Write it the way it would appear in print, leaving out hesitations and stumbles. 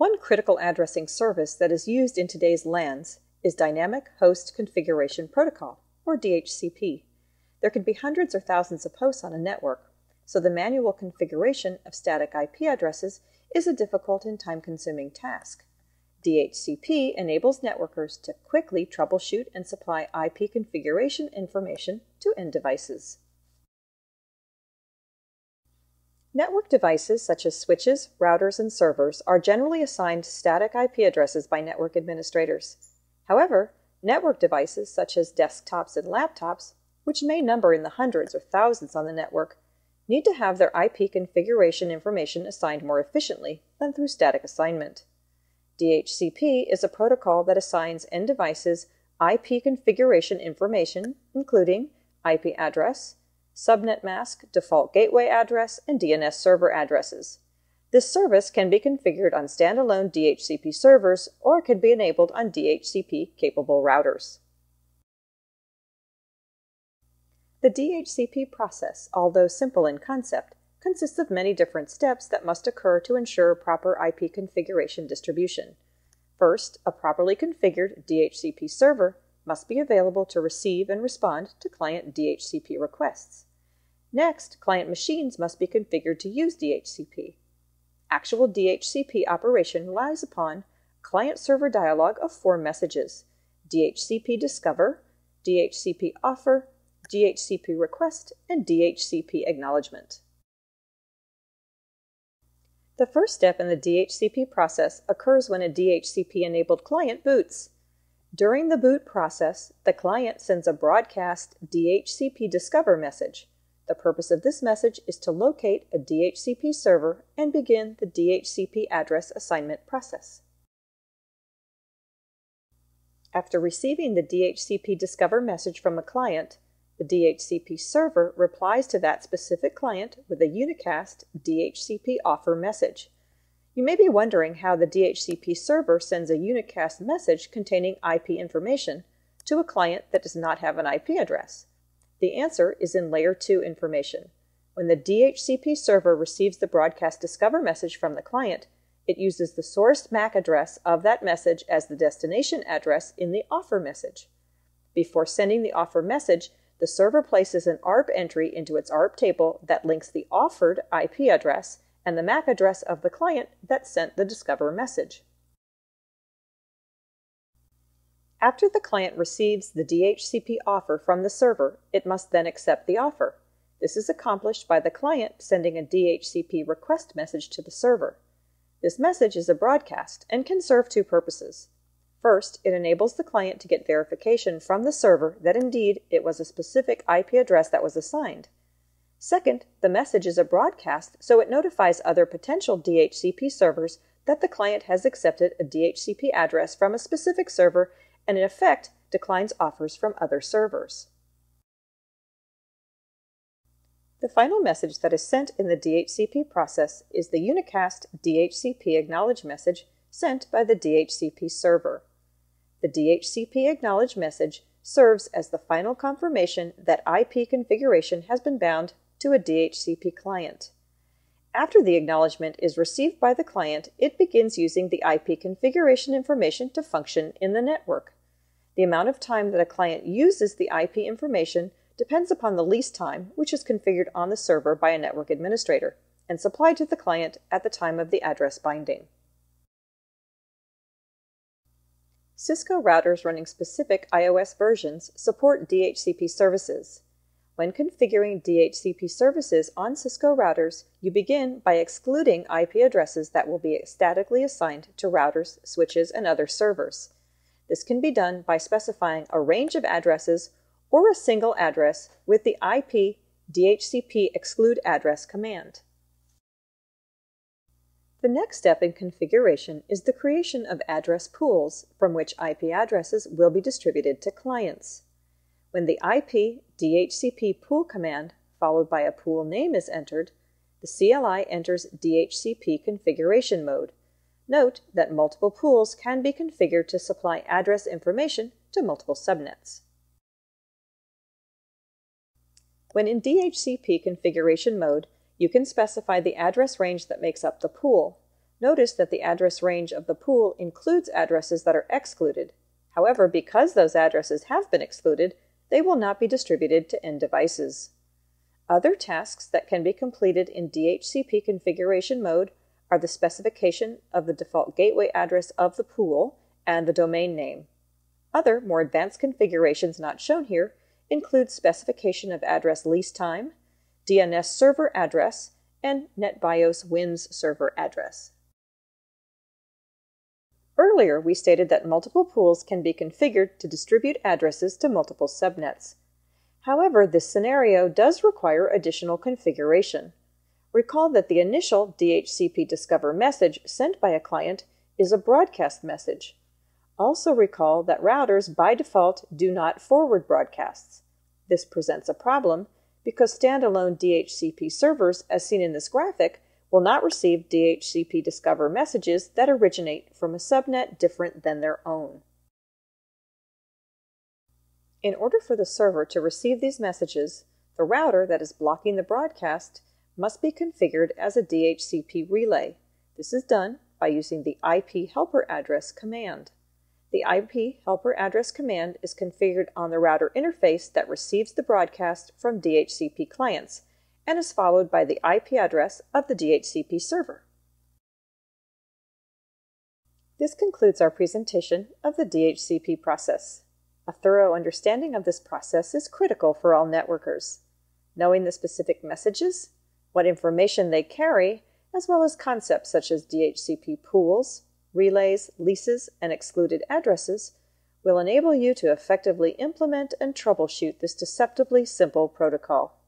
One critical addressing service that is used in today's LANs is Dynamic Host Configuration Protocol, or DHCP. There can be hundreds or thousands of hosts on a network, so the manual configuration of static IP addresses is a difficult and time-consuming task. DHCP enables networkers to quickly troubleshoot and supply IP configuration information to end devices. Network devices such as switches, routers, and servers are generally assigned static IP addresses by network administrators. However, network devices such as desktops and laptops, which may number in the hundreds or thousands on the network, need to have their IP configuration information assigned more efficiently than through static assignment. DHCP is a protocol that assigns end devices IP configuration information, including IP address, subnet mask, default gateway address, and DNS server addresses. This service can be configured on standalone DHCP servers or can be enabled on DHCP-capable routers. The DHCP process, although simple in concept, consists of many different steps that must occur to ensure proper IP configuration distribution. First, a properly configured DHCP server must be available to receive and respond to client DHCP requests. Next, client machines must be configured to use DHCP. Actual DHCP operation relies upon client-server dialog of 4 messages: DHCP discover, DHCP offer, DHCP request, and DHCP acknowledgement. The first step in the DHCP process occurs when a DHCP-enabled client boots. During the boot process, the client sends a broadcast DHCP discover message. The purpose of this message is to locate a DHCP server and begin the DHCP address assignment process. After receiving the DHCP discover message from a client, the DHCP server replies to that specific client with a unicast DHCP offer message. You may be wondering how the DHCP server sends a unicast message containing IP information to a client that does not have an IP address. The answer is in Layer 2 information. When the DHCP server receives the broadcast discover message from the client, it uses the sourced MAC address of that message as the destination address in the offer message. Before sending the offer message, the server places an ARP entry into its ARP table that links the offered IP address and the MAC address of the client that sent the discover message. After the client receives the DHCP offer from the server, it must then accept the offer. This is accomplished by the client sending a DHCP request message to the server. This message is a broadcast and can serve 2 purposes. First, it enables the client to get verification from the server that indeed it was a specific IP address that was assigned. Second, the message is a broadcast, so it notifies other potential DHCP servers that the client has accepted a DHCP address from a specific server and in effect declines offers from other servers. The final message that is sent in the DHCP process is the unicast DHCP acknowledge message sent by the DHCP server. The DHCP acknowledge message serves as the final confirmation that IP configuration has been bound to a DHCP client. After the acknowledgement is received by the client, it begins using the IP configuration information to function in the network. The amount of time that a client uses the IP information depends upon the lease time, which is configured on the server by a network administrator and supplied to the client at the time of the address binding. Cisco routers running specific iOS versions support DHCP services. When configuring DHCP services on Cisco routers, you begin by excluding IP addresses that will be statically assigned to routers, switches, and other servers. This can be done by specifying a range of addresses or a single address with the IP DHCP exclude address command. The next step in configuration is the creation of address pools from which IP addresses will be distributed to clients. When the IP DHCP pool command followed by a pool name is entered, the CLI enters DHCP configuration mode. Note that multiple pools can be configured to supply address information to multiple subnets. When in DHCP configuration mode, you can specify the address range that makes up the pool. Notice that the address range of the pool includes addresses that are excluded. However, because those addresses have been excluded, they will not be distributed to end devices. Other tasks that can be completed in DHCP configuration mode are the specification of the default gateway address of the pool and the domain name. Other, more advanced configurations not shown here include specification of address lease time, DNS server address, and NetBIOS WINS server address. Earlier, we stated that multiple pools can be configured to distribute addresses to multiple subnets. However, this scenario does require additional configuration. Recall that the initial DHCP Discover message sent by a client is a broadcast message. Also recall that routers by default do not forward broadcasts. This presents a problem because standalone DHCP servers, as seen in this graphic, will not receive DHCP Discover messages that originate from a subnet different than their own. In order for the server to receive these messages, the router that is blocking the broadcast must be configured as a DHCP relay. This is done by using the IP helper address command. The IP helper address command is configured on the router interface that receives the broadcast from DHCP clients and is followed by the IP address of the DHCP server. This concludes our presentation of the DHCP process. A thorough understanding of this process is critical for all networkers. Knowing the specific messages, what information they carry, as well as concepts such as DHCP pools, relays, leases, and excluded addresses will enable you to effectively implement and troubleshoot this deceptively simple protocol.